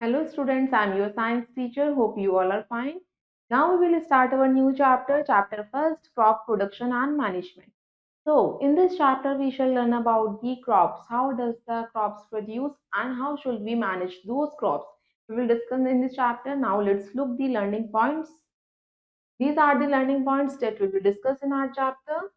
Hello students, I am your science teacher. Hope you all are fine. Now we will start our new chapter, chapter first, crop production and management. So in this chapter we shall learn about the crops. How does the crops produce and how should we manage those crops? We will discuss in this chapter. Now let's look the learning points. These are the learning points that we will discuss in our chapter.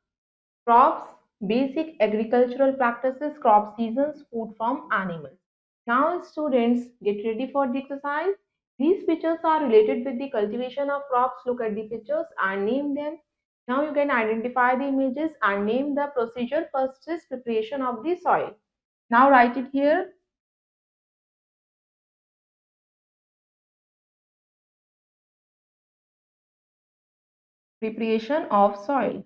Crops, basic agricultural practices, crop seasons, food from animals. Now students, get ready for the exercise. These pictures are related with the cultivation of crops. Look at the pictures and name them. Now you can identify the images and name the procedure. First is preparation of the soil. Now write it here. Preparation of soil.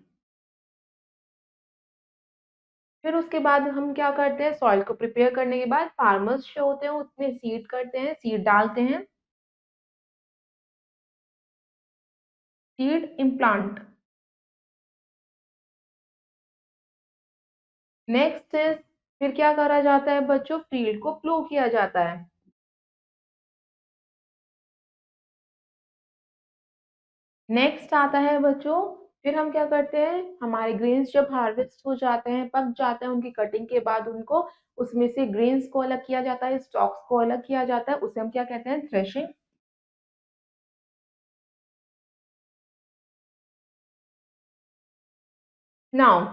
फिर उसके बाद हम क्या करते हैं, soil को prepare करने के बाद फार्मर्स जो होते हैं उसमें सीड करते हैं, सीड डालते हैं, सीड इम्प्लांट। नेक्स्ट इज, फिर क्या करा जाता है बच्चों, फील्ड को प्लो किया जाता है। नेक्स्ट आता है बच्चों, फिर हम क्या करते हैं, हमारे ग्रेन्स जब हार्वेस्ट हो जाते हैं, पक जाते हैं, उनकी कटिंग के बाद उनको उसमें से ग्रेन्स को अलग किया जाता है, स्टॉक्स को अलग किया जाता है, उसे हम क्या कहते हैं, threshing. Now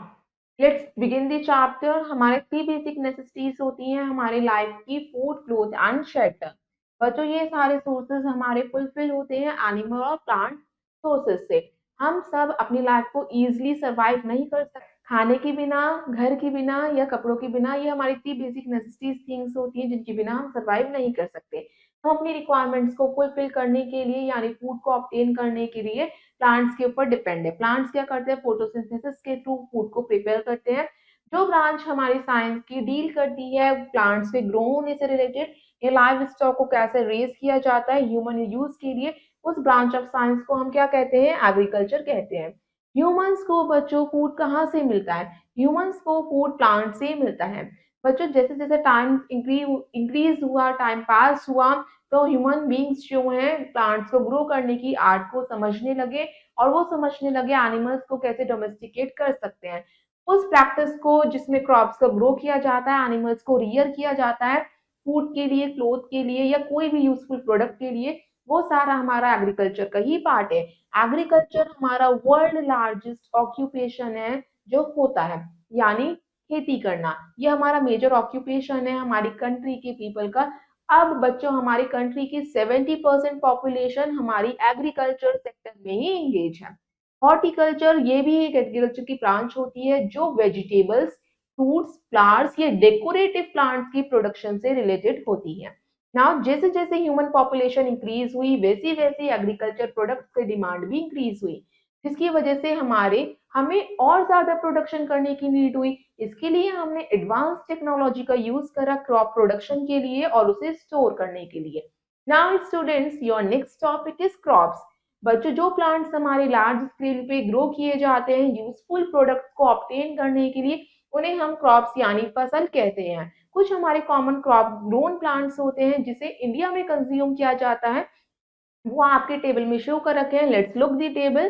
let's begin the chapter. हमारे 3 बेसिक नेसेसिटीज होती हैं हमारी लाइफ की, फूड, क्लोथ एंड शेल्टर। बच्चों ये सारे सोर्सेज हमारे फुलफिल होते हैं एनिमल और प्लांट सोर्सेज से। हम सब अपनी लाइफ को इजीली सरवाइव नहीं कर सकते खाने के बिना, घर के बिना या कपड़ों के बिना। ये हमारी 3 बेसिक नेसेसिटीज थिंग्स होती हैं जिनके बिना हम सरवाइव नहीं कर सकते। हम अपनी रिक्वायरमेंट्स को फुलफिल करने के लिए यानी फूड को ऑब्टेन करने के लिए प्लांट्स के ऊपर डिपेंड है। प्लांट्स क्या करते हैं, फोटोसिंथेसिस के थ्रू फूड को प्रिपेयर करते हैं। जो ब्रांच हमारी साइंस की डील करती है प्लांट्स के ग्रो होने से रिलेटेड या लाइव स्टॉक को कैसे रेज किया जाता है ह्यूमन यूज के लिए, उस ब्रांच ऑफ साइंस को हम क्या कहते हैं, एग्रीकल्चर कहते हैं। ह्यूमंस को बच्चों फूड कहाँ से मिलता है, ह्यूमंस को फूड प्लांट से मिलता है। बच्चों जैसे जैसे टाइम इंक्रीज हुआ, टाइम पास हुआ, तो ह्यूमन बींग्स जो हैं प्लांट्स को ग्रो करने की आर्ट को समझने लगे और वो समझने लगे एनिमल्स को कैसे डोमेस्टिकेट कर सकते हैं। उस प्रैक्टिस को जिसमें क्रॉप्स को ग्रो किया जाता है, एनिमल्स को रियर किया जाता है फूड के लिए, क्लोथ के लिए या कोई भी यूजफुल प्रोडक्ट के लिए, वो सारा हमारा एग्रीकल्चर का ही पार्ट है। एग्रीकल्चर हमारा वर्ल्ड लार्जेस्ट ऑक्यूपेशन है जो होता है, यानी खेती करना। ये हमारा मेजर ऑक्यूपेशन है हमारी कंट्री के पीपल का। अब बच्चों हमारी कंट्री की 70% पॉपुलेशन हमारी एग्रीकल्चर सेक्टर में ही एंगेज है। हॉर्टिकल्चर ये भी एक एग्रीकल्चर की ब्रांच होती है जो वेजिटेबल्स, फ्रूट्स, फ्लावर्स ये डेकोरेटिव प्लांट्स की प्रोडक्शन से रिलेटेड होती है। नाउ जैसे जैसे ह्यूमन पॉपुलेशन इंक्रीज हुई वैसी वैसी एग्रीकल्चर प्रोडक्ट्स की डिमांड भी इंक्रीज हुई, जिसकी वजह से हमें और ज्यादा प्रोडक्शन करने की नीड हुई। इसके लिए हमने एडवांस टेक्नोलॉजी का यूज करा क्रॉप प्रोडक्शन के लिए और उसे स्टोर करने के लिए। Now students, your next topic is crops. बच्चों जो प्लांट्स हमारे लार्ज स्केल पे ग्रो किए जाते हैं यूजफुल प्रोडक्ट्स को ऑब्टेन करने के लिए, उन्हें हम क्रॉप्स यानी फसल कहते हैं। कुछ हमारे कॉमन क्रॉप ग्रोन प्लांट्स होते हैं जिसे इंडिया में कंज्यूम किया जाता है, वो आपके टेबल में शो कर रखे हैं। Let's look the table.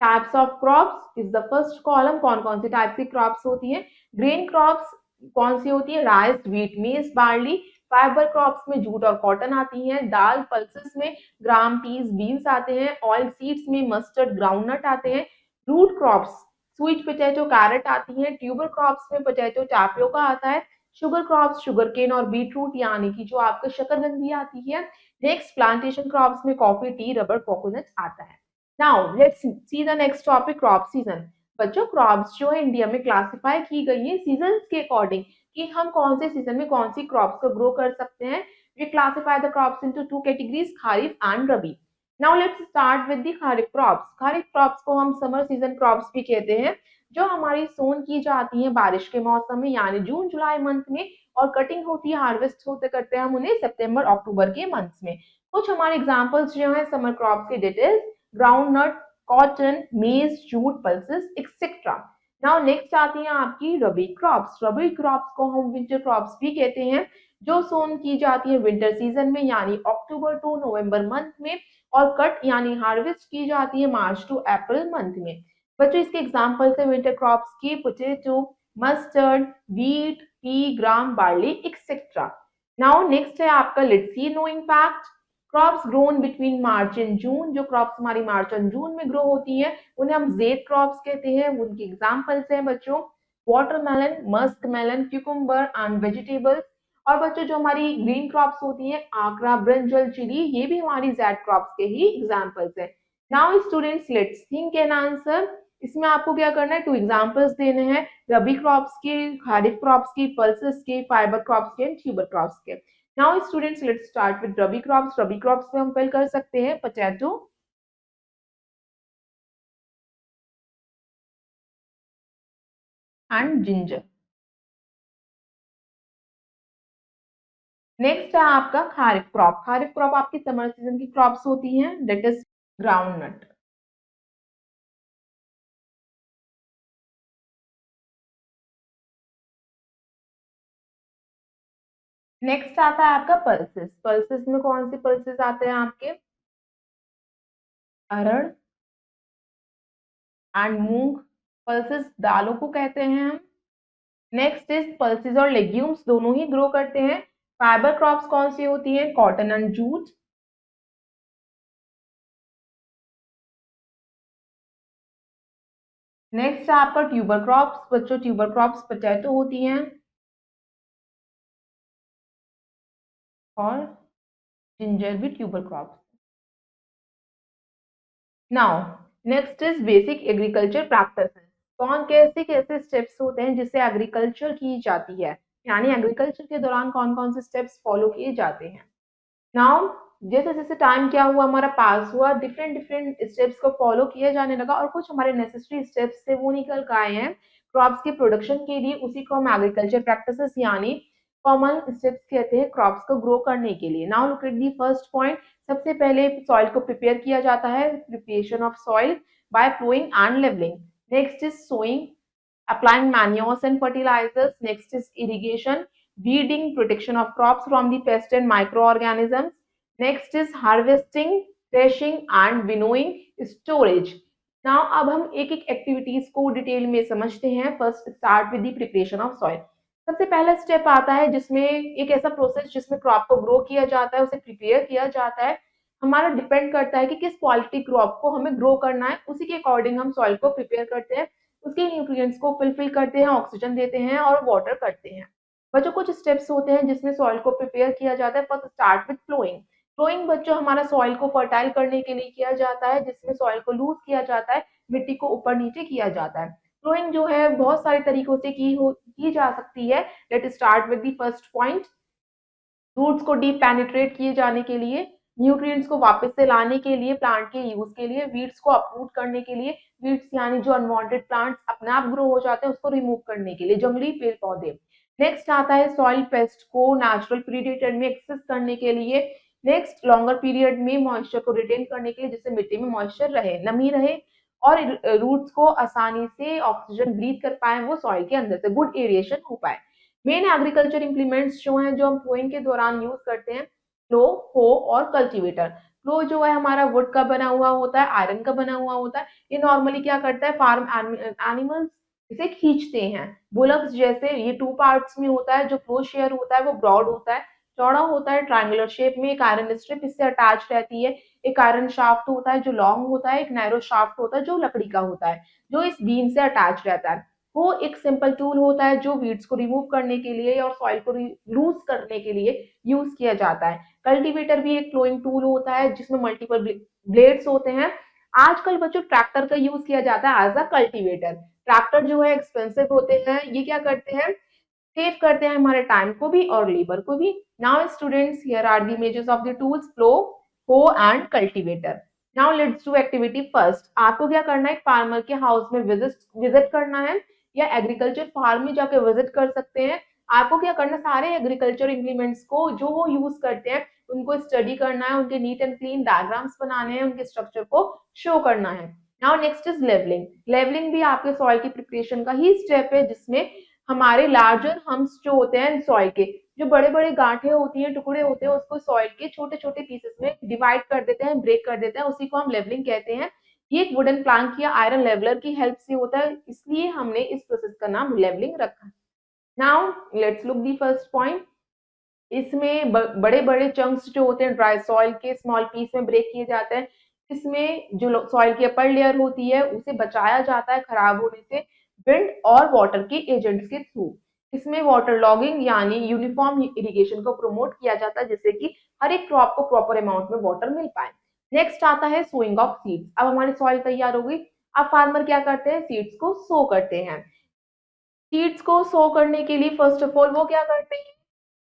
Types of crops is the first column. कौन कौन सी टाइप की क्रॉप्स होती हैं, ग्रेन क्रॉप्स कौन सी होती है, राइस, व्हीट, मेज, बार्ली। फाइबर क्रॉप्स में जूट और कॉटन आती हैं। दाल पल्सेस में ग्राम, पीस, बीन्स आते हैं। ऑयल सीड्स में मस्टर्ड, ग्राउंडनट आते हैं। Root crops sweet potato, carrot आती हैं। ट्यूबर क्रॉप्स में पोटैटो, टैपियोका आता है। शुगर क्रॉप्स शुगर केन और बीटरूट यानी कि जो आपका शकरकंदी आती है। नेक्स्ट प्लांटेशन क्रॉप्स में कॉफी, टी, रबर, कोकोनट आता है। Now let's see the next topic, crop season. बच्चों क्रॉप्स जो है इंडिया में क्लासिफाई की गई है सीजन्स के अकॉर्डिंग कि हम कौन से सीजन में कौन सी क्रॉप्स को ग्रो कर सकते हैं। We classify the crops into 2 categories, kharif and rabi. Now let's start with the kharif crops. Kharif crops को हम समर सीजन क्रॉप्स भी कहते हैं, जो हमारी सोन की जाती है बारिश के मौसम में यानी जून जुलाई मंथ में, और कटिंग होती है, हार्वेस्ट होते करते हैं हम उन्हें सितंबर अक्टूबर के मंथ्स में। कुछ हमारे एग्जांपल्स जो हैं समर क्रॉप्स के डिटेल्स, ग्राउंडनट, कॉटन, मेज, jute, pulses etcetera. Now next आती हैं आपकी रबी क्रॉप्स। रबी क्रॉप्स को हम विंटर क्रॉप्स भी कहते हैं, जो सोन की जाती है विंटर सीजन में यानी अक्टूबर टू नवंबर मंथ में, और कट यानी हार्वेस्ट की जाती है मार्च टू अप्रैल मंथ में। बच्चों इसके एग्जाम्पल्स है विंटर क्रॉप्स की पोटैटो, मस्टर्ड, व्हीट, पी, ग्राम, बार्ली एक्सेट्रा। नाउ नेक्स्ट है आपका let's see knowing fact. Crops grown between March and June, जो क्रॉप्स हमारी मार्च और जून में ग्रो होती है उन्हें हम जेड क्रॉप्स कहते हैं। उनकी एग्जाम्पल्स हैं बच्चों watermelon, musk melon, cucumber and vegetables. और बच्चों जो हमारी ग्रीन क्रॉप्स होती हैं आंकड़ा, ब्रिंजल, चिली, ये भी हमारी जेड क्रॉप्स के ही एग्जाम्पल्स हैं। Now students let's think an answer. इसमें आपको क्या करना है, टू एग्जाम्पल्स देने हैं रबी क्रॉप्स के, खरीफ क्रॉप्स की, पल्सेस के, फाइबर क्रॉप्स के एंड ट्यूबर क्रॉप्स के। Now students let's start with rabi crops. Rabi crops में हम फिल कर सकते हैं पोटैटो एंड जिंजर। नेक्स्ट है आपका खारिफ क्रॉप। खारिफ क्रॉप आपकी समर सीजन की क्रॉप्स होती हैं, that is groundnut. Next आता है आपका पल्सेस। पल्सेस में कौन से पल्सेस आते हैं आपके, अरहर एंड मूंग। पल्सेस दालों को कहते हैं हम। नेक्स्ट इज पल्सेस और लेग्यूम्स दोनों ही ग्रो करते हैं। फाइबर क्रॉप्स कौन सी होती हैं, कॉटन एंड जूट। नेक्स्ट है आपका ट्यूबर क्रॉप्स। बच्चों ट्यूबर क्रॉप्स पोटैटो होती हैं और जिंजर भी tuber crops. Now next is basic agriculture practices. कौन कैसे कैसे स्टेप्स होते हैं जिससे एग्रीकल्चर की जाती है, यानी एग्रीकल्चर के दौरान कौन कौन से स्टेप्स फॉलो किए जाते हैं। नाउ जैसे जैसे टाइम क्या हुआ हमारा पास हुआ, डिफरेंट डिफरेंट स्टेप्स को फॉलो किया जाने लगा और कुछ हमारे नेसेसरी स्टेप्स थे वो निकल के आए हैं क्रॉप्स के प्रोडक्शन के लिए। उसी को हम एग्रीकल्चर प्रैक्टिसेस यानी कॉमन स्टेप्स कहते हैं क्रॉप्स को ग्रो करने के लिए। Now look at the first point. सबसे पहले सॉइल को प्रिपेयर किया जाता है, preparation of soil by ploughing and levelling. Next is sowing, applying manures and fertilizers. Next is irrigation, weeding, protection of crops from the pest and microorganisms. Next is harvesting, threshing and winnowing, storage. Now अब हम एक एक activities को detail में समझते हैं। First start with the preparation of soil. सबसे पहला स्टेप आता है जिसमें एक ऐसा प्रोसेस जिसमें क्रॉप को ग्रो किया जाता है, उसे प्रिपेयर किया जाता है। हमारा डिपेंड करता है कि किस क्वालिटी क्रॉप को हमें ग्रो करना है, उसी के अकॉर्डिंग हम सॉइल को प्रिपेयर करते हैं, उसके न्यूट्रिएंट्स को फुलफिल करते हैं, ऑक्सीजन देते हैं और वाटर करते हैं। बच्चों कुछ स्टेप्स होते हैं जिसमें सॉइल को प्रिपेयर किया जाता है। First start with ploughing. Ploughing बच्चों हमारा सॉइल को फर्टाइल करने के लिए किया जाता है, जिसमें सॉइल को लूज किया जाता है, मिट्टी को ऊपर नीचे किया जाता है। फ्लोइंग जो है बहुत सारे तरीकों से की जा सकती है। Let start with the first point. Roots को डीप पेनिट्रेट किए जाने के लिए, न्यूट्रिएंट्स को वापस से लाने के लिए, प्लांट के यूज के लिए, वीड्स को अपरूट करने के लिए, वीड्स यानी जो अनवांटेड प्लांट्स अपने आप ग्रो हो जाते हैं उसको रिमूव करने के लिए, जंगली पेड़ पौधे। नेक्स्ट आता है सॉइल पेस्ट को नेचुरल प्रीडेटर में एक्सेस करने के लिए। नेक्स्ट लॉन्गर पीरियड में मॉइस्चर को रिटेन करने के लिए, जिससे मिट्टी में मॉइस्चर रहे, नमी रहे और रूट्स को आसानी से ऑक्सीजन ब्रीथ कर पाए, वो सॉइल के अंदर से गुड एरिएशन हो पाए। मेन एग्रीकल्चर इंप्लीमेंट्स जो हैं जो हम फ्लोइंग के दौरान यूज करते हैं, फ्लो, हो और कल्टीवेटर। फ्लो जो है हमारा वुड का बना हुआ होता है, आयरन का बना हुआ होता है। ये नॉर्मली क्या करता है, फार्म एनिमल्स इसे खींचते हैं। बुलक्स जैसे ये टू पार्ट्स में होता है। जो फ्लो शेयर होता है वो ब्रॉड होता है, चौड़ा होता है, ट्रायंगुलर शेप में। एक आयरन स्ट्रिप इससे अटैच रहती है। एक आयरन शाफ्ट होता है जो लॉन्ग होता है, एक नैरो शाफ्ट होता है जो लकड़ी का होता है, जो इस बीम से अटैच रहता है। वो एक सिंपल टूल होता है जो वीड्स को रिमूव करने के लिए और सॉइल को लूज करने के लिए यूज किया जाता है। कल्टीवेटर भी एक फ्लोइंग टूल होता है जिसमें मल्टीपल ब्लेड्स होते हैं। आजकल बच्चों ट्रैक्टर का यूज किया जाता है एज अ कल्टीवेटर। ट्रैक्टर जो है एक्सपेंसिव होते हैं, ये क्या करते हैं, सेव करते हैं हमारे टाइम को भी और लेबर को भी। Now students here are the images of the tools plough, hoe and cultivator. Now let's do activity first. आपको क्या करना है, फार्मर के हाउस में विजिट करना है या एग्रीकल्चर फार्म में जाकर विजिट कर सकते हैं। आपको क्या करना है, सारे एग्रीकल्चर इंप्लीमेंट्स को जो वो यूज करते हैं उनको स्टडी करना है, उनके नीट एंड क्लीन डायग्राम्स बनाने हैं, उनके स्ट्रक्चर को शो करना है। Now next is levelling. Levelling भी आपके सॉइल की प्रिपरेशन का ही स्टेप है जिसमें हमारे लार्जर हम्स जो होते हैं सॉइल के, जो बड़े-बड़े गाँठें होती हैं, टुकड़े होते हैं, उसको सॉइल के छोटे-छोटे पीसेस में डिवाइड कर देते हैं, ब्रेक कर देते हैं, उसी को हम लेवलिंग कहते हैं। ये एक वुडन प्लैंक या आयरन लेवलर की हेल्प से होता है, इसलिए हमने इस प्रोसेस का नाम लेवलिंग रखा। Now let's look the first point. इसमें बड़े-बड़े चंक्स जो होते हैं ड्राई सॉइल के स्मॉल पीस में ब्रेक किए जाते हैं। इसमें जो सॉइल की अपर लेयर होती है उसे बचाया जाता है खराब होने से विंड और वाटर के एजेंट्स के थ्रू। इसमें वाटर लॉगिंग यानी यूनिफॉर्म इरिगेशन को प्रमोट किया जाता है जिससे कि हर एक क्रॉप को प्रॉपर अमाउंट में वाटर मिल पाए। नेक्स्ट आता है सोइंग ऑफ सीड्स। अब हमारी सॉइल तैयार हो गई। अब फार्मर क्या करते हैं, सीड्स को सो करते हैं। सीड्स को सो करने के लिए फर्स्ट ऑफ ऑल वो क्या करते हैं,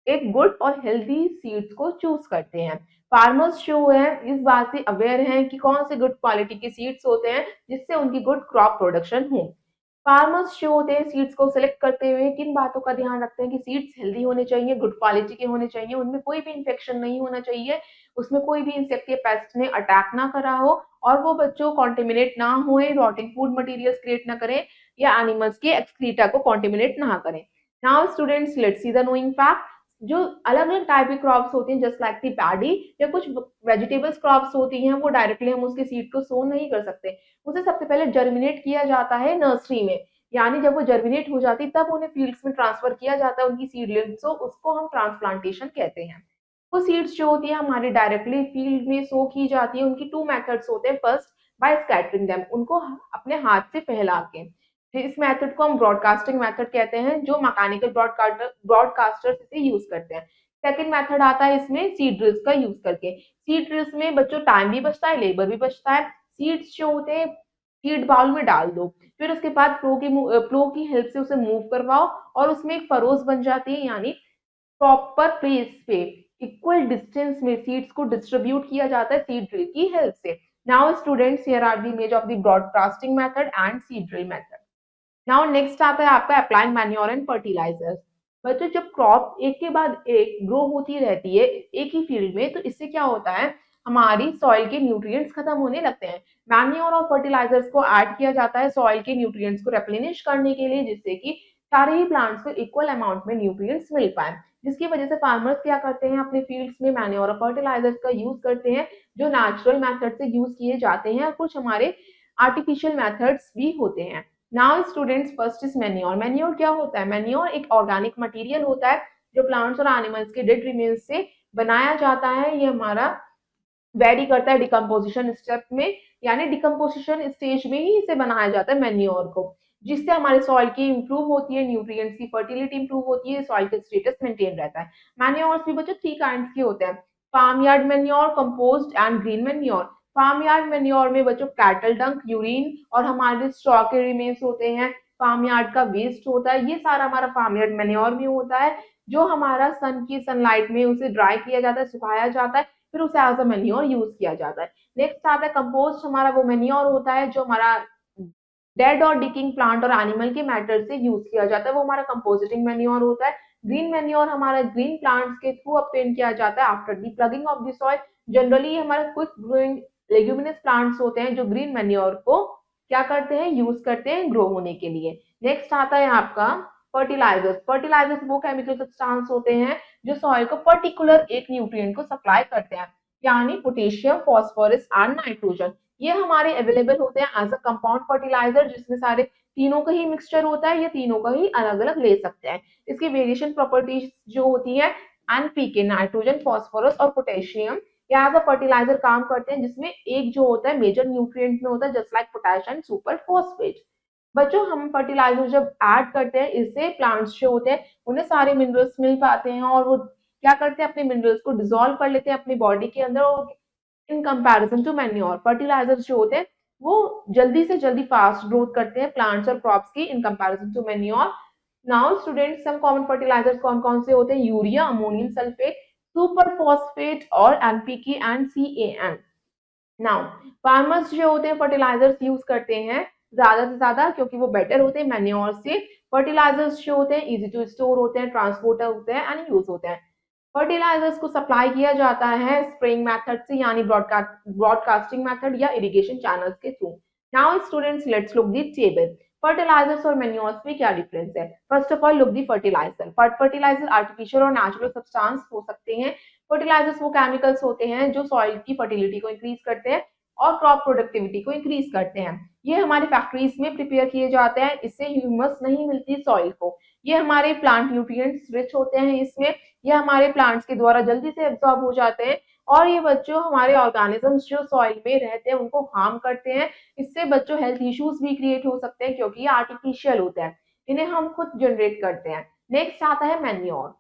एक गुड और हेल्दी सीड्स को चूज करते हैं। फार्मर्स जो है इस बात से अवेयर हैं कि कौन से गुड क्वालिटी के सीड्स होते हैं जिससे उनकी गुड क्रॉप प्रोडक्शन हो। फार्मर्स जो होते हैं सीड्स को सिलेक्ट करते हुए किन बातों का ध्यान रखते हैं कि सीड्स हेल्दी होने चाहिए, गुड क्वालिटी के होने चाहिए, उनमें कोई भी इन्फेक्शन नहीं होना चाहिए, उसमें कोई भी इंसेक्ट या पेस्ट ने अटैक ना करा हो और वो बच्चों कॉन्टेमिनेट ना हुए, रॉटिंग फूड मटेरियल्स क्रिएट ना करें या एनिमल्स के एक्सक्रीटा को कॉन्टेमिनेट ना करें। Now students let's see the knowing fact. जो अलग-अलग टाइप की क्रॉप्स होती हैं जस्ट लाइक द पैडी या कुछ वेजिटेबल्स क्रॉप्स होती हैं वो डायरेक्टली हम उसके सीड को सो नहीं कर सकते। उसे सबसे पहले जर्मिनेट किया जाता है नर्सरी में, यानी जब वो जर्मिनेट हो जाती तब उन्हें फील्ड्स में ट्रांसफर किया जाता है उनकी सीडलिंग्स को, उसको हम ट्रांसप्लांटेशन कहते हैं। वो सीड्स जो होती है हमारे डायरेक्टली फील्ड में सो की जाती है। उनकी 2 मेथड्स होते हैं। फर्स्ट बाय स्कैटरिंग देम, उनको अपने हाथ से फैला के। इस मेथड को हम ब्रॉडकास्टिंग मेथड कहते हैं जो मैकेनिकल ब्रॉडकास्टर्स इसे यूज करते हैं। सेकंड मेथड आता है इसमें सीड ड्रिल्स का यूज करके। सीड ड्रिल्स में बच्चों टाइम भी बचता है, लेबर भी बचता है। सीड्स जो होते हैं सीड बाउल में डाल दो, फिर उसके बाद प्लो की हेल्प से उसे मूव करवाओ और उसमें एक फरोज बन जाती है, यानी प्रॉपर प्लेस पे इक्वल डिस्टेंस में सीड्स को डिस्ट्रीब्यूट किया जाता है सीड ड्रिल की हेल्प से। Now students here are the image of the broadcasting method and seed drill method. Now next आता है आपका अप्लाइंग मैन्योर एंड फर्टिलाइजर्स। बच्चों जब क्रॉप एक के बाद एक ग्रो होती रहती है एक ही फील्ड में तो इससे क्या होता है, हमारी सॉइल के न्यूट्रिएंट्स खत्म होने लगते हैं। मैन्योर और फर्टिलाइजर्स को ऐड किया जाता है सॉइल के न्यूट्रिएंट्स को रिप्लेनिश करने के लिए जिससे कि सारे ही प्लांट्स को इक्वल अमाउंट में न्यूट्रिएंट्स मिल पाए, जिसकी वजह से फार्मर्स क्या करते हैं अपने फील्ड्स में मैन्योर और फर्टिलाइजर्स का यूज करते हैं जो नेचुरल मेथड से यूज किए जाते हैं और कुछ हमारे आर्टिफिशियल मेथड्स भी होते हैं। Now students first is manure. Manure क्या होता है, मैन्योर एक ऑर्गेनिक मटेरियल होता है जो प्लांट्स और एनिमल्स के डेड रिमेन्स से बनाया जाता है। ये हमारा वेरी करता है डिकम्पोजिशन स्टेप में, यानी डिकम्पोजिशन स्टेज में ही इसे बनाया जाता है मैन्योर को, जिससे हमारे सॉइल की इंप्रूव होती है, न्यूट्रिएंट्स की फर्टिलिटी इंप्रूव होती है, सॉइल का स्टेटस मेंटेन रहता है। मैन्योर्स भी बच्चों 3 काइंड्स के होते हैं, farmyard manure, compost and green manure. Farmyard manure में बच्चों कैटल डंक, यूरिन और हमारे स्टॉक के रिमेन्स होते हैं, फार्म यार्ड का वेस्ट होता है, ये सारा हमारा फार्म यार्ड मैन्योर में होता है जो हमारा सन की सनलाइट में उसे ड्राई किया जाता है, सुखाया जाता है, फिर उसे एज अ मैन्योर यूज किया जाता है। नेक्स्ट आता है कंपोस्ट। हमारा वो मैन्योर होता है जो हमारा डेड और डिकिंग प्लांट और एनिमल के मैटर से यूज किया जाता है, वो हमारा कंपोजिटिंग मैन्योर होता है। ग्रीन मैन्योर हमारा ग्रीन प्लांट्स के थ्रू ऑब्टेन किया जाता है after the plugging of the soil. Generally ये हमारे क्विक ग्रोइंग लेग्यूमिनस प्लांट्स होते हैं जो ग्रीन मैन्योर को क्या करते हैं, यूज करते हैं ग्रो होने के लिए। नेक्स्ट आता है आपका फर्टिलाइजर्स। फर्टिलाइजर्स वो केमिकल सब्सटेंस होते हैं जो सॉइल को पर्टिकुलर एक न्यूट्रिएंट को सप्लाई करते हैं, यानी पोटेशियम, फास्फोरस एंड नाइट्रोजन। ये हमारे अवेलेबल होते हैं एज अ कंपाउंड फर्टिलाइजर जिसमें सारे तीनों का ही मिक्सचर होता है, या तीनों का ही अलग अलग ले सकते हैं। इसकी वेरिएशन प्रॉपर्टीज जो होती है एनपीके, नाइट्रोजन, फास्फोरस और पोटेशियम, ये एज अ फर्टिलाइजर काम करते हैं जिसमें एक जो होता है मेजर न्यूट्रिएंट में होता है just like potassium and super phosphate. बच्चों हम फर्टिलाइजर जब ऐड करते हैं इससे प्लांट्स जो होते हैं उन्हें सारे मिनरल्स मिल पाते हैं और वो क्या करते हैं अपने मिनरल्स को डिसॉल्व कर लेते हैं अपनी बॉडी के अंदर, और in comparison to manure fertilisers जो होते हैं वो जल्दी से जल्दी फास्ट ग्रोथ करते हैं प्लांट्स और क्रॉप्स की in comparison to manure. Now students some common fertilisers कौन कौन से होते हैं, urea, ammonium sulphate, super phosphate और NPK and CAN. Now farmers जो होते हैं फर्टिलाइजर्स यूज करते हैं ज्यादा से ज्यादा क्योंकि वो बेटर होते हैं मैन्योर से। फर्टिलाइजर्स जो होते हैं इजी टू स्टोर होते हैं, ट्रांसपोर्टर होते हैं एंड यूज होते हैं। फर्टिलाइजर्स को सप्लाई किया जाता है स्प्रेइंग मेथड से, यानी ब्रॉडकास्टिंग मेथड या इरिगेशन चैनल्स के through. Now students let's look the table. Fertilisers और मैन्योर्स में क्या डिफरेंस है? First of all look the fertiliser. Fertiliser artificial और नेचुरल सब्सटेंस हो सकते हैं। फर्टिलाइजर्स वो केमिकल्स होते हैं जो सॉइल की फर्टिलिटी को इंक्रीज करते हैं और क्रॉप प्रोडक्टिविटी को इंक्रीज करते हैं। ये हमारी फैक्ट्रीज में प्रिपेयर किए जाते हैं, इससे ह्यूमस नहीं मिलती सॉइल को। ये हमारे प्लांट न्यूट्रिएंट्स रिच होते हैं इसमें, ये हमारे प्लांट्स के द्वारा जल्दी से एब्जॉर्ब हो जाते हैं और ये बच्चों हमारे ऑर्गेनिजम्स जो सॉइल में रहते हैं उनको हार्म करते हैं। इससे बच्चों हेल्थ इश्यूज भी क्रिएट हो सकते हैं क्योंकि ये आर्टिफिशियल होता है, इन्हें हम खुद जनरेट करते हैं। नेक्स्ट आता है मैन्योर।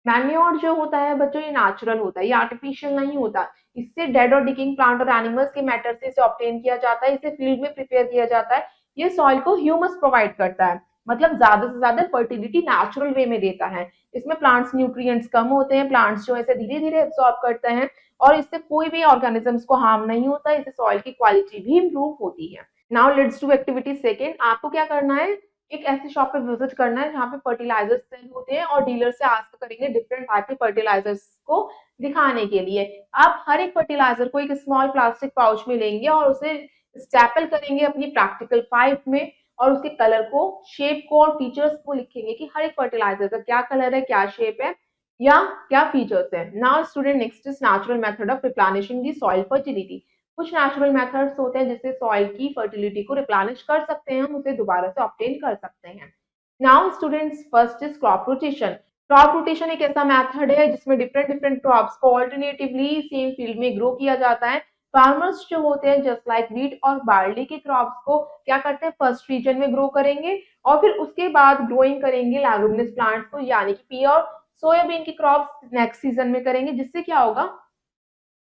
मैन्योर जो होता है बच्चों ये नेचुरल होता है, ये आर्टिफिशियल नहीं होता। इससे डेड और डिकिंग प्लांट और एनिमल्स के मैटर से इसे ऑब्टेन किया जाता है, इसे फील्ड में प्रिपेयर किया जाता है। ये सॉइल को ह्यूमस प्रोवाइड करता है, मतलब ज्यादा से ज्यादा फर्टिलिटी नेचुरल वे में देता है। इसमें प्लांट्स न्यूट्रिएंट्स कम होते हैं, प्लांट्स जो ऐसे धीरे धीरे एब्सॉर्ब करते हैं और इससे कोई भी ऑर्गेनिजम्स को हार्म नहीं होता, इससे सॉइल की क्वालिटी भी इंप्रूव होती है। Now let's do activity second. आपको क्या करना है, एक ऐसी शॉप पे विजिट करना है जहाँ पे फर्टिलाइजर्स सेल होते हैं और डीलर से आस्क करेंगे डिफरेंट टाइप के फर्टिलाइजर्स को दिखाने के लिए। आप हर एक फर्टिलाइजर को एक स्मॉल प्लास्टिक पाउच में लेंगे और उसे स्टैपल करेंगे अपनी प्रैक्टिकल पाइप में और उसके कलर को, शेप को और फीचर्स को लिखेंगे कि हर एक फर्टिलाइजर का क्या कलर है, क्या शेप है या क्या फीचर्स है। Now student, next is natural method of replenishing the soil fertility. कुछ नेचुरल मेथड्स होते हैं जिससे सॉइल की फर्टिलिटी को रिप्लेनिश कर सकते हैं, हम उसे दोबारा से ऑब्टेन कर सकते हैं। Now students, first is crop rotation. Crop rotation एक ऐसा मेथड है जिसमें डिफरेंट डिफरेंट क्रॉप्स को ऑल्टरनेटिवली सेम फील्ड में ग्रो किया जाता है। फार्मर्स जो होते हैं जस्ट लाइक व्हीट और बार्ली के क्रॉप्स को क्या करते हैं, फर्स्ट रीजन में ग्रो करेंगे और फिर उसके बाद ग्रोइंग करेंगे लेगुमिनस प्लांट्स को, यानी कि पी और सोयाबीन की क्रॉप्स नेक्स्ट सीजन में करेंगे। जिससे क्या होगा,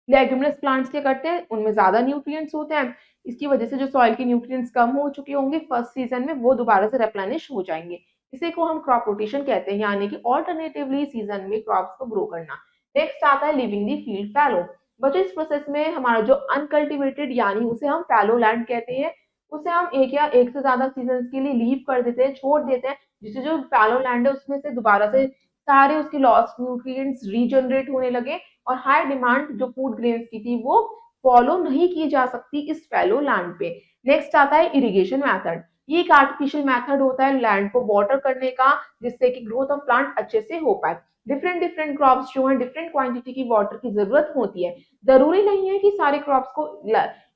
लेग्यूमिनस प्लांट्स क्या करते हैं, उनमें ज्यादा न्यूट्रिएंट्स होते हैं, इसकी वजह से जो सॉइल के न्यूट्रिएंट्स कम हो चुके होंगे फर्स्ट सीजन में वो दोबारा से रेप्लेनिश हो जाएंगे। इसी को हम क्रॉप रोटेशन कहते हैं, यानी कि ऑल्टरनेटिवली सीजन में क्रॉप्स को ग्रो करना। नेक्स्ट आता है लिविंग दी फील्ड फैलो। बच्चों इस प्रोसेस में हमारा जो अनकल्टिवेटेड यानी उसे हम फैलो लैंड कहते हैं, उसे हम एक या एक से ज्यादा सीजन के लिए लीव कर देते हैं, छोड़ देते हैं, जिससे जो फैलो लैंड है उसमें से दोबारा से सारे उसके लॉस्ट न्यूट्रिएंट्स रीजनरेट होने लगे और हाई डिमांड जो फूड ग्रेन्स की थी वो फॉलो नहीं की जा सकती इस फैलो लैंड पे। नेक्स्ट आता है इरिगेशन मेथड। ये एक आर्टिफिशियल मेथड होता है लैंड को वाटर करने का, जिससे कि ग्रोथ ऑफ प्लांट अच्छे से हो पाए। डिफरेंट डिफरेंट क्रॉप्स जो है डिफरेंट क्वांटिटी की वाटर की जरूरत होती है। जरूरी नहीं है कि सारे क्रॉप्स को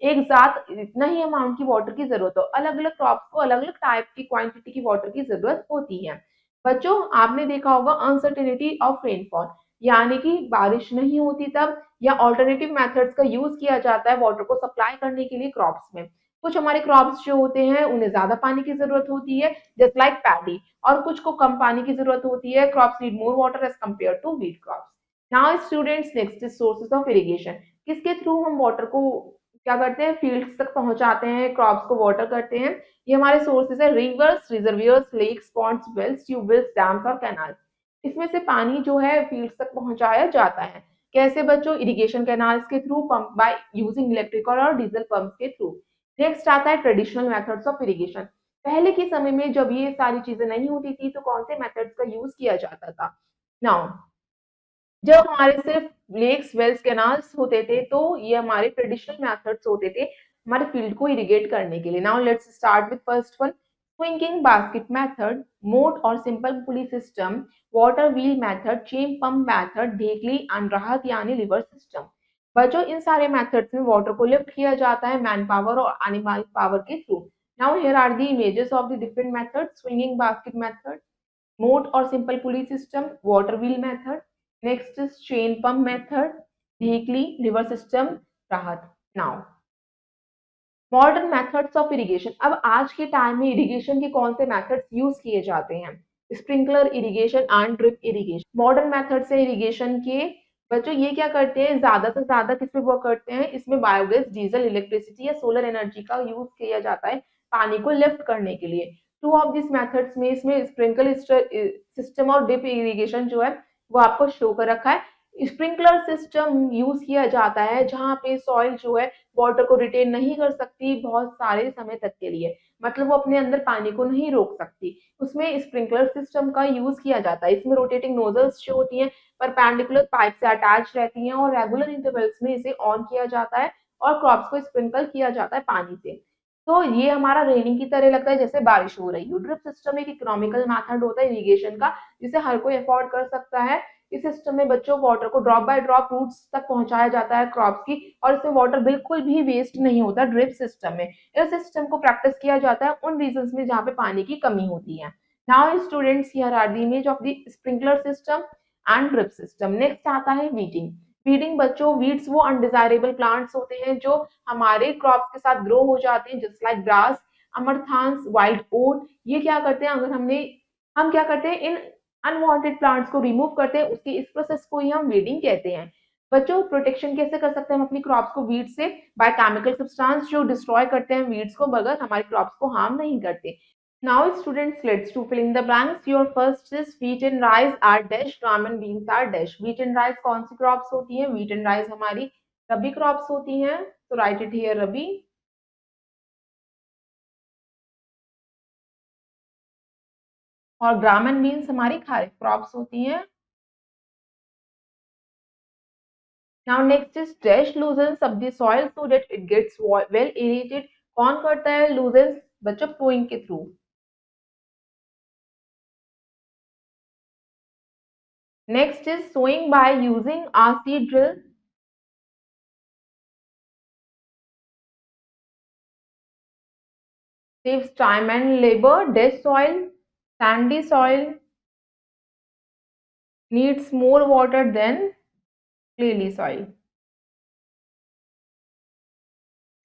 एक साथ इतना ही अमाउंट की वाटर की जरूरत हो, अलग अलग क्रॉप्स को अलग अलग टाइप की क्वांटिटी की वाटर की जरूरत होती है। बच्चों आपने देखा होगा अनसर्टेनिटी ऑफ रेनफॉल, यानी कि बारिश नहीं होती तब या ऑल्टरनेटिव मेथड्स का यूज किया जाता है वाटर को सप्लाई करने के लिए क्रॉप्स में। कुछ हमारे क्रॉप्स जो होते हैं उन्हें ज्यादा पानी की जरूरत होती है जस्ट लाइक पैडी, और कुछ को कम पानी की जरूरत होती है, crops need more water as compare to wheat crops. Now students, next is sources of irrigation. किसके थ्रू हम वाटर को क्या करते हैं, फील्ड्स तक पहुंचाते हैं, क्रॉप्स को वाटर करते हैं। ये हमारे सोर्सेज है rivers, reservoirs, lakes, ponds, wells, tube wells, dams और कैनाल। इसमें से पानी जो है फील्ड्स तक पहुंचाया जाता है। कैसे बच्चों, इरिगेशन कैनाल्स के through, pump by using electrical और डीजल पंप्स के थ्रू। नेक्स्ट आता है ट्रेडिशनल मेथड्स ऑफ इरिगेशन। पहले के समय में जब ये सारी चीजें नहीं होती थी तो कौन से मेथड्स का यूज किया जाता था। नाउ जब हमारे सिर्फ लेक्स, वेल्स, कैनाल्स होते थे तो ये हमारे ट्रेडिशनल मेथड्स होते थे हमारे फील्ड को इरिगेट करने के लिए। Now let's start with first one, swinging basket method, मोट और simple pulley system, water wheel method, chain pump method, ढेकली एंड राहत यानी लिवर सिस्टम। बच्चों इन सारे मेथड्स में वाटर को लिफ्ट किया जाता है मैन पावर और एनिमल पावर के through. Now here are the images of the different methods, swinging basket method, मोट और simple pulley system, water wheel method, next is chain pump method, ढेकली, रिवर सिस्टम, राहत। Now modern methods of irrigation. अब आज के time में irrigation के कौन से मेथड्स यूज किए जाते हैं, sprinkler irrigation and drip irrigation. Modern method से इरिगेशन के बच्चों ये क्या करते हैं, ज्यादा से ज्यादा किस पे वर्क करते हैं, इसमें बायोगैस, डीजल, इलेक्ट्रिसिटी या सोलर एनर्जी का यूज किया जाता है पानी को लिफ्ट करने के लिए। टू ऑफ दिस मेथड्स में इसमें स्प्रिंकल सिस्टम और ड्रिप इरिगेशन जो है वो आपको शो कर रखा है। स्प्रिंकलर सिस्टम यूज किया जाता है जहाँ पे सॉइल जो है वाटर को रिटेन नहीं कर सकती बहुत सारे समय तक के लिए, मतलब वो अपने अंदर पानी को नहीं रोक सकती, उसमें स्प्रिंकलर सिस्टम का यूज किया जाता है। इसमें रोटेटिंग नोजल्स जो होती हैं परपेंडिकुलर पाइप से अटैच रहती हैं और रेगुलर इंटरवल्स में इसे ऑन किया जाता है और क्रॉप्स को स्प्रिंकल किया जाता है पानी से। तो ये हमारा रेनिंग की तरह लगता है, जैसे बारिश हो रही हो। ड्रिप सिस्टम एक इकोनॉमिकल मेथड होता है इरिगेशन का, जिसे हर कोई अफोर्ड कर सकता है। इस सिस्टम में बच्चों वाटर को ड्रॉप बाय ड्रॉप रूट्स तक पहुंचाया जाता है क्रॉप्स की, और इसमें वाटर बिल्कुल भी वेस्ट नहीं होता ड्रिप सिस्टम में। इस सिस्टम को प्रैक्टिस किया जाता है उन रीजन्स में जहाँ पे पानी की कमी होती है। Now students, here are the image of the sprinkler system and drip system. Next आता है वीडिंग। वीडिंग बच्चों, वीड्स वो अनडिजायरेबल प्लांट्स होते हैं जो हमारे क्रॉप्स के साथ ग्रो हो जाते हैं, जस्ट लाइक ग्रास, अमरथांस, वाइल्ड ओट। ये क्या करते हैं, अगर हम क्या करते हैं, इन अनवांटेड प्लांट्स को रिमूव करते हैं, उसकी इस प्रोसेस को ही हम वीडिंग कहते हैं। बच्चों, प्रोटेक्शन कैसे कर सकते हैं हम अपनी क्रॉप्स को वीड से? बाय केमिकल सब्सटेंस जो डिस्ट्रॉय करते हैं वीड्स को, मगर हमारी क्रॉप्स को हार्म नहीं करते। Now students, let's to fill in the blanks. Your first is wheat and rice are dash, gram and beans are dash. Wheat and rice कौन सी crops होती हैं? Wheat and rice हमारी रबी crops होती हैं, तो write it here रबी। और gram and beans हमारी खरीफ crops होती हैं। Now next is dash loosens up the soil so that it gets well aerated. कौन करता है loosens? बच्चों plowing के through. Next is sowing by using a seed drill. Saves time and labor. Dash soil, sandy soil needs more water than clayey soil.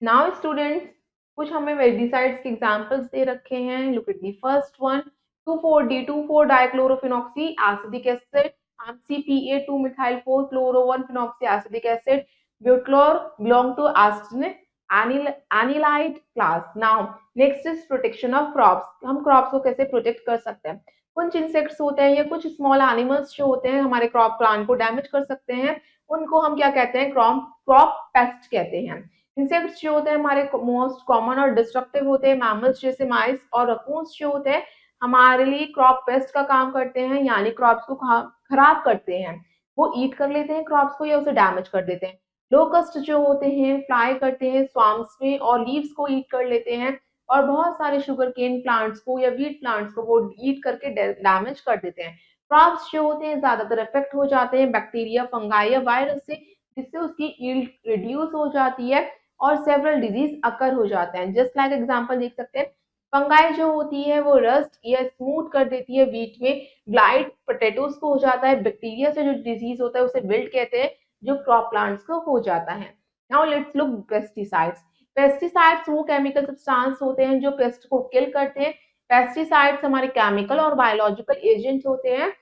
Now students, कुछ हमें werbicides के examples दे रखे हैं। Look at the first one, 2,4-D, 2,4-dichlorophenoxy acetic acid, MCPA2 methyl 4-chloro 1-phenoxy acetic acid. Butyl belong to arsenic anilide class. Now next is protection of crops. हम crops को कैसे protect कर सकते हैं? कुछ insects होते हैं या कुछ small animals जो होते हैं हमारे crop plant को damage कर सकते हैं, उनको हम क्या कहते हैं? crop pest कहते हैं। इंसेक्ट्स जो होते हैं हमारे मोस्ट कॉमन और डिस्ट्रक्टिव होते हैं। मैमल्स जैसे माइस और रकून्स जो होते हैं हमारे लिए क्रॉप पेस्ट का काम करते हैं, यानी क्रॉप्स को खराब करते हैं। वो ईट कर लेते हैं क्रॉप्स को या उसे डैमेज कर देते हैं। लोकस्ट जो होते हैं फ्लाई करते हैं स्वाम्स में और लीव्स को ईट कर लेते हैं, और बहुत सारे शुगर केन प्लांट्स को या वीट प्लांट्स को वो ईट करके डैमेज कर देते हैं। क्रॉप्स जो होते हैं ज्यादातर इफेक्ट हो जाते हैं बैक्टीरिया, फंगाई या वायरस से, जिससे उसकी यील्ड रिड्यूस हो जाती है और सेवरल डिजीज अकर हो जाते हैं। जस्ट लाइक एग्जांपल देख सकते हैं, फंगाई जो होती है वो रस्ट या स्मूथ कर देती है वीट में, ब्लाइट पोटैटोज को हो जाता है, बैक्टीरिया से जो डिजीज होता है उसे विल्ट कहते हैं जो क्रॉप प्लांट्स को हो जाता है। Now let's look pesticides. Pesticides वो केमिकल सब्सटेंस होते हैं जो पेस्ट को किल करते हैं। पेस्टिसाइड्स हमारे केमिकल और बायोलॉजिकल एजेंट होते हैं,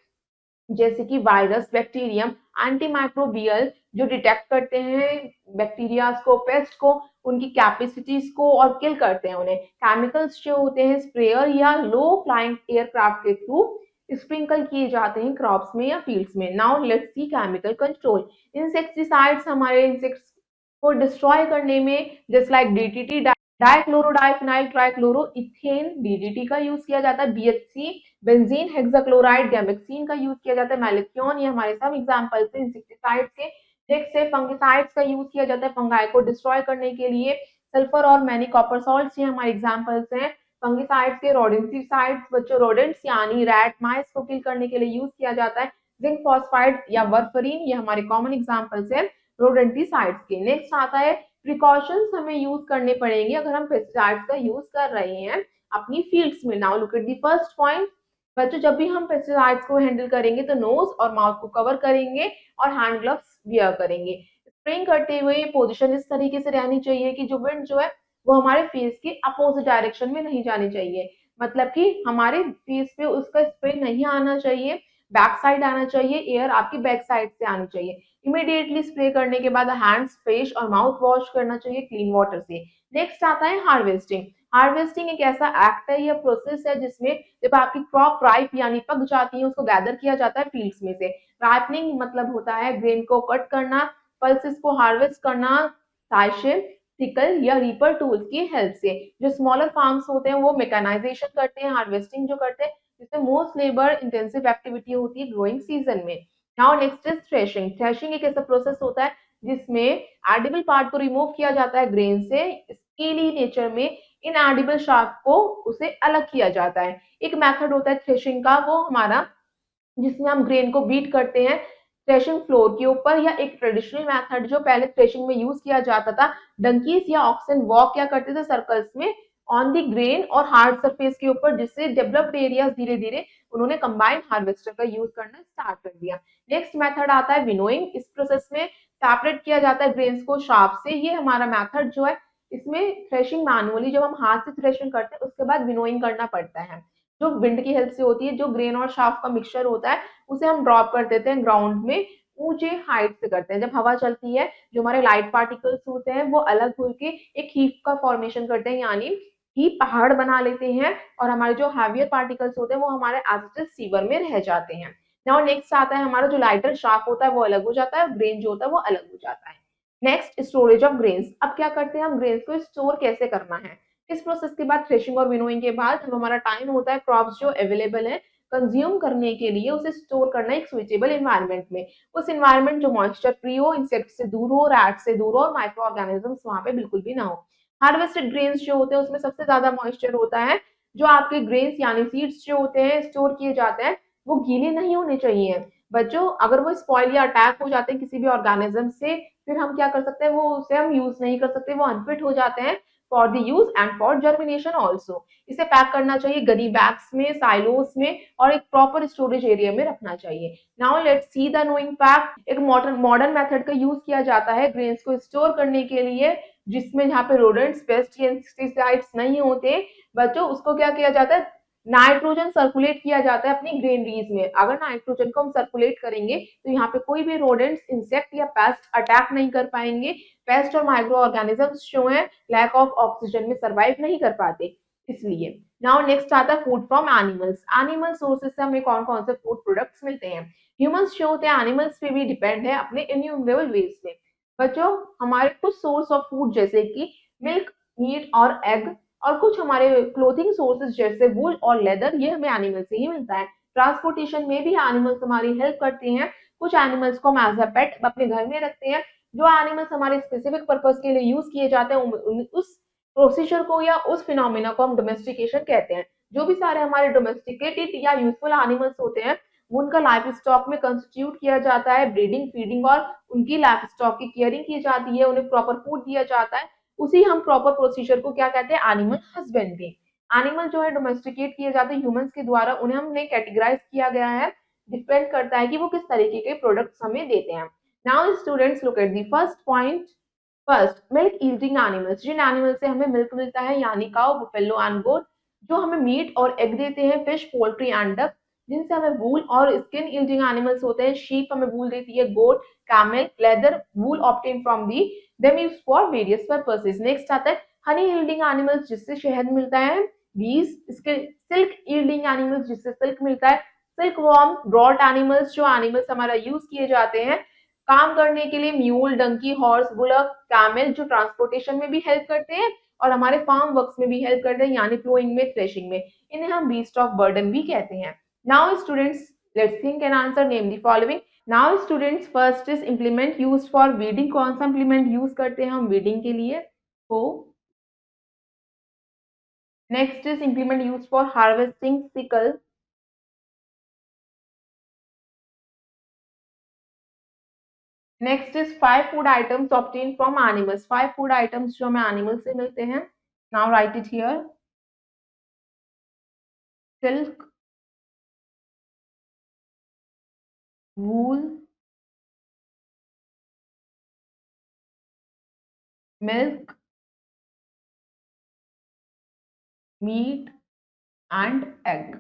जैसे कि वायरस, बैक्टीरियम, एंटीमाइक्रोबियल जो डिटेक्ट करते हैं बैक्टीरियाज को, पेस्ट को, उनकी कैपेसिटीज को और किल करते हैं उन्हें। केमिकल्स जो होते हैं स्प्रेयर या लो फ्लाइंग एयरक्राफ्ट के थ्रू स्प्रिंकल किए जाते हैं क्रॉप्स में या फील्ड्स में। Now let's see chemical control. Insecticides हमारे इंसेक्ट्स को डिस्ट्रॉय करने में, जस्ट लाइक डीडीटी, डाइक्लोरोडाइफिनाइल ट्राइक्लोरोइथेन डीडीटी का यूज किया जाता है। बीएचसी, बेंजीन हेक्साक्लोराइड, गैमेक्सिन का यूज किया जाता है। मैलिथियोन, ये हमारे सब एग्जांपल्स हैं इंसेक्टिसाइड्स के। नेक्स्ट है फंगिसाइड्स का यूज किया जाता है फंगाई को डिस्ट्रॉय करने के लिए। सल्फर और मैनी कॉपर सॉल्ट्स ये हमारे एग्जांपल्स हैं फंगिसाइड्स के। रोडेंटिसाइड्स बच्चों रोडेंट्स यानी रैट, माइस को किल करने के लिए यूज किया जाता है। जिंक फॉस्फाइड या वर्फरीन ये हमारे कॉमन एग्जांपल्स हैं रोडेंटिसाइड्स के। नेक्स्ट आता है प्रिकॉशंस हमें यूज करने पड़ेंगे अगर हम पेस्टिसाइड्स का यूज कर रहे हैं अपनी फील्ड्स में। Now look at the first point. बच्चों, जब भी हम पेस्टिसाइड्स को हैंडल करेंगे तो नोज और माउथ को कवर करेंगे और हैंड ग्लव्स वियर करेंगे। स्प्रेइंग करते हुए पोजीशन इस तरीके से रहनी चाहिए कि जो विंड जो है वो हमारे फेस के अपोजिट डायरेक्शन में नहीं जानी चाहिए, मतलब कि हमारे फेस पे उसका स्प्रे नहीं आना चाहिए, बैक साइड आना चाहिए, एयर आपकी बैक साइड से आनी चाहिए। इमीडिएटली स्प्रे करने के बाद हैंड्स, फेस और माउथ वॉश करना चाहिए क्लीन वाटर से। नेक्स्ट आता है हार्वेस्टिंग। हार्वेस्टिंग एक ऐसा एक्ट है या प्रोसेस है जिसमें जब आपकी क्रॉप राइप यानी पक जाती है उसको गैदर किया जाता है फील्ड्स में से। राइपनिंग मतलब होता है ग्रेन को कट करना, पल्सेस को हार्वेस्ट करना साइशे, सिकल या रीपर टूल्स की हेल्प से। जो स्मॉलर फार्म्स होते हैं वो मैकेनाइजेशन करते हैं, हार्वेस्टिंग जो करते हैं, जिसमें मोस्ट लेबर इंटेंसिव एक्टिविटी होती है ग्रोइंग सीजन में। Now next is threshing. Threshing एक ऐसा प्रोसेस होता है जिसमें एडिबल पार्ट को रिमूव किया जाता है ग्रेन से, स्केली नेचर में इनएडिबल शाफ्ट को उसे अलग किया जाता है। एक मेथड होता है थ्रेशिंग का, वो हमारा जिसमें हम ग्रेन को बीट करते हैं थ्रेशिंग फ्लोर के ऊपर, या एक ट्रेडिशनल मेथड जो पहले थ्रेशिंग में यूज किया जाता था, डंकीज या ऑक्सन वॉक क्या करते थे सर्कल्स में ऑन द ग्रेन और हार्ड सरफेस के ऊपर, जिससे डेवलप्ड एरियाज धीरे धीरे उन्होंने कंबाइंड हार्वेस्टर का यूज करना स्टार्ट कर दिया। नेक्स्ट मेथड आता है विनोइंग। इस प्रोसेस में सेपरेट किया जाता है ग्रेन्स को शाफ्ट से। ये हमारा मेथड जो है, इसमें थ्रेशिंग मैनुअली जब हम हाथ से थ्रेशिंग करते हैं उसके बाद विनोइंग करना पड़ता है, जो विंड की हेल्प से होती है। जो ग्रेन और शाफ्ट का मिक्सचर होता है उसे हम ड्रॉप कर देते हैं ग्राउंड में, ऊंचे हाइट से करते हैं। जब हवा चलती है जो हमारे लाइट पार्टिकल्स होते हैं वो अलग होकर एक हीप का फॉर्मेशन करते हैं, यानी हीप पहाड़ बना लेते हैं, और हमारे जो हैवियर पार्टिकल्स होते हैं वो हमारे एज सीवर में रह जाते हैं। नाउ नेक्स्ट आता है हमारा जो लाइटर शाफ्ट होता है वो अलग हो जाता है, ग्रेन जो होता है वो अलग हो जाता है। Next storage of grains. अब क्या करते हैं हम ग्रेन्स को स्टोर कैसे करना है। इस प्रोसेस के बाद थ्रेशिंग और विनोइंग के बाद जब हमारा टाइम होता है क्रॉप्स जो अवेलेबल है कंज्यूम करने के लिए, उसे स्टोर करना एक स्विचेबल एनवायरनमेंट में। उस एनवायरनमेंट जो मॉइस्चर फ्री हो, इंसेक्ट से दूर हो, रैट से दूर हो, और माइक्रो ऑर्गेनिजम्स वहां पे बिल्कुल भी ना हो। हार्वेस्टेड ग्रेन्स जो होते हैं उसमें सबसे ज्यादा मॉइस्चर होता है। जो आपके ग्रेन्स यानी सीड्स जो होते हैं स्टोर किए जाते हैं वो गीले नहीं होने चाहिए। बच्चों अगर वो स्पॉइल या अटैक हो जाते हैं किसी भी ऑर्गेनिज्म से, फिर हम क्या कर सकते हैं, वो उसे हम यूज नहीं कर सकते, वो अनफिट हो जाते हैं for the use and for germination also. इसे पैक करना चाहिए गनी बैग्स में, साइलोस में, और एक प्रॉपर स्टोरेज एरिया में रखना चाहिए। Now let's see the knowing fact. एक मॉडर्न मेथड का यूज किया जाता है ग्रेन्स को स्टोर करने के लिए, जिसमें जहाँ पे रोडेंट्स पेस्ट या इंसेक्टिसाइड्स नहीं होते। बच्चों उसको क्या किया जाता है, नाइट्रोजन सर्कुलेट किया जाता है अपनी ग्रेनरीज में। अगर नाइट्रोजन को हम सर्कुलेट करेंगे तो यहाँ पे कोई भी रोडेंट्स, इंसेक्ट या पेस्ट अटैक नहीं कर पाएंगे। पेस्ट और माइक्रो ऑर्गेनिजम्स जो है लैक ऑफ ऑक्सीजन में सर्वाइव नहीं कर पाते, इसलिए। नाउ नेक्स्ट आता है food from animals. Animal sources से हमें कौन कौन से फूड प्रोडक्ट्स मिलते हैं। ह्यूमंस जो होते हैं एनिमल्स पे भी डिपेंड है अपने इन्यूमरेबल वेज में। बच्चों हमारे कुछ सोर्स ऑफ फूड जैसे कि मिल्क, मीट और एग, और कुछ हमारे क्लोथिंग सोर्सेज जैसे वूल और लेदर, ये हमें एनिमल से ही मिलता है। ट्रांसपोर्टेशन में भी एनिमल्स हमारी हेल्प करते हैं। कुछ एनिमल्स को हम एज अ पेट अपने घर में रखते हैं। जो एनिमल्स हमारे स्पेसिफिक पर्पस के लिए यूज किए जाते हैं उस प्रोसीजर को या उस फिनोमिना को हम डोमेस्टिकेशन कहते हैं। जो भी सारे हमारे डोमेस्टिकेटेड या यूजफुल एनिमल्स होते हैं वो उनका लाइफ स्टॉक में कंस्टिट्यूट किया जाता है, ब्रीडिंग, फीडिंग और उनकी लाइफ स्टॉक की केयरिंग की जाती है, उन्हें प्रॉपर फूड दिया जाता है। उसी हम प्रॉपर प्रोसीजर को क्या कहते हैं, एनिमल हस्बेंड्री। एनिमल जो है डोमेस्टिकेट किए जाते हैं ह्यूमंस के द्वारा, उन्हें हमने कैटेगराइज किया गया है। डिपेंड करता है कि वो किस तरीके के प्रोडक्ट्स हमें देते हैं। Now students look at the first point. First, milk yielding animals. जिन एनिमल से हमें मिल्क मिलता है यानी काउ, बुफेलो एंड गोट। जो हमें मीट और एग देते हैं, फिश, पोल्ट्री एंड डक। जिनसे हमें वूल और स्किन यील्डिंग एनिमल्स होते हैं, शीप हमें वूल देती है, goat, camel, leather, wool obtain from the them use for various purposes. Next आता है हनी यील्डिंग एनिमल्स, जिससे शहद मिलता है, बीज। इसके सिल्क यील्डिंग एनिमल्स, जिससे सिल्क मिलता है, सिल्क वॉर्म। ब्रॉड एनिमल्स, जो एनिमल्स हमारा यूज किए जाते हैं काम करने के लिए, mule, donkey, horse, bullock, camel, जो ट्रांसपोर्टेशन में भी हेल्प करते हैं और हमारे फार्म वर्क्स में भी हेल्प करते हैं, यानी प्लोइंग में, थ्रेशिंग में। इन्हें हम बीस्ट ऑफ बर्डन भी कहते हैं। Now students let's think and answer, name the following. Now students first is implement used for weeding. कौन सा इम्प्लीमेंट यूज करते हैं हम वीडिंग के लिए, हो। Next is implement used for harvesting, sickle. Next is 5 food items obtain from animals. 5 food items जो हमें एनिमल से मिलते हैं। Now right it here. Silk, wool, milk, meat and egg.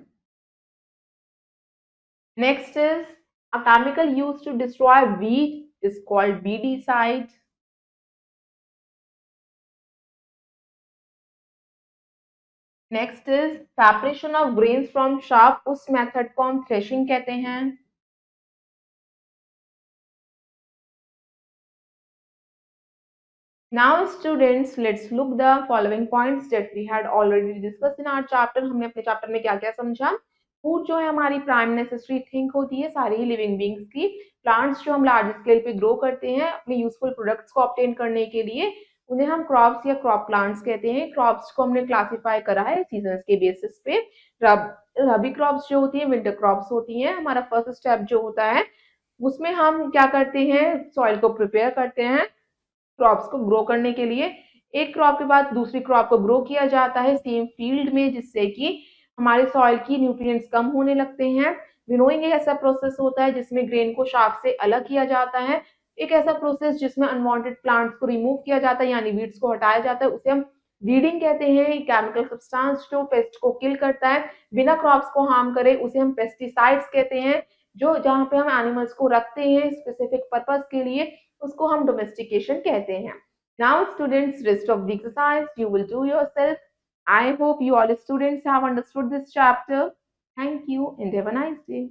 Next is a chemical used to destroy wheat is called weedicide. Next is separation of grains from chaff, उस method को हम threshing कहते हैं। Now students, let's look the following points that we had already discussed in our chapter. हमने अपने chapter में क्या क्या समझा। फूड जो है हमारी प्राइम नेसेसरी थिंग होती है सारी ही लिविंग बींग्स की। प्लांट्स जो हम लार्ज स्केल पे ग्रो करते हैं अपने यूजफुल प्रोडक्ट्स को ऑब्टेन करने के लिए। उन्हें हम क्रॉप्स या क्रॉप प्लांट्स कहते हैं। क्रॉप्स को हमने क्लासिफाई करा है सीजन्स के बेसिस पे। रब रबी क्रॉप्स जो होती हैं, विंटर क्रॉप्स होती हैं। हमारा फर्स्ट स्टेप जो होता है, उसमें हम क्या करते हैं, सॉइल को प्रिपेयर करते हैं क्रॉप्स को ग्रो करने के लिए। एक क्रॉप के बाद दूसरी क्रॉप को ग्रो किया जाता है सेम फील्ड में, जिससे कि हमारे सॉइल की न्यूट्रिएंट्स कम होने लगते हैं। विनोइंग एक ऐसा प्रोसेस होता है जिसमें ग्रेन को शाफ्ट से अलग किया जाता है। एक ऐसा प्रोसेस जिसमें अनवांटेड प्लांट्स को रिमूव किया जाता है, यानी वीड्स को हटाया जाता है, उसे हम वीडिंग कहते हैं। केमिकल सब्सटेंस जो पेस्ट को किल करता है बिना क्रॉप्स को हार्म करे, उसे हम पेस्टिसाइड्स कहते हैं। जो जहाँ पे हम एनिमल्स को रखते हैं स्पेसिफिक पर्पस के लिए, उसको हम डोमेस्टिकेशन कहते हैं। Now students, rest of the exercise you will do yourself. I hope you all students have understood this chapter. Thank you and have a nice day.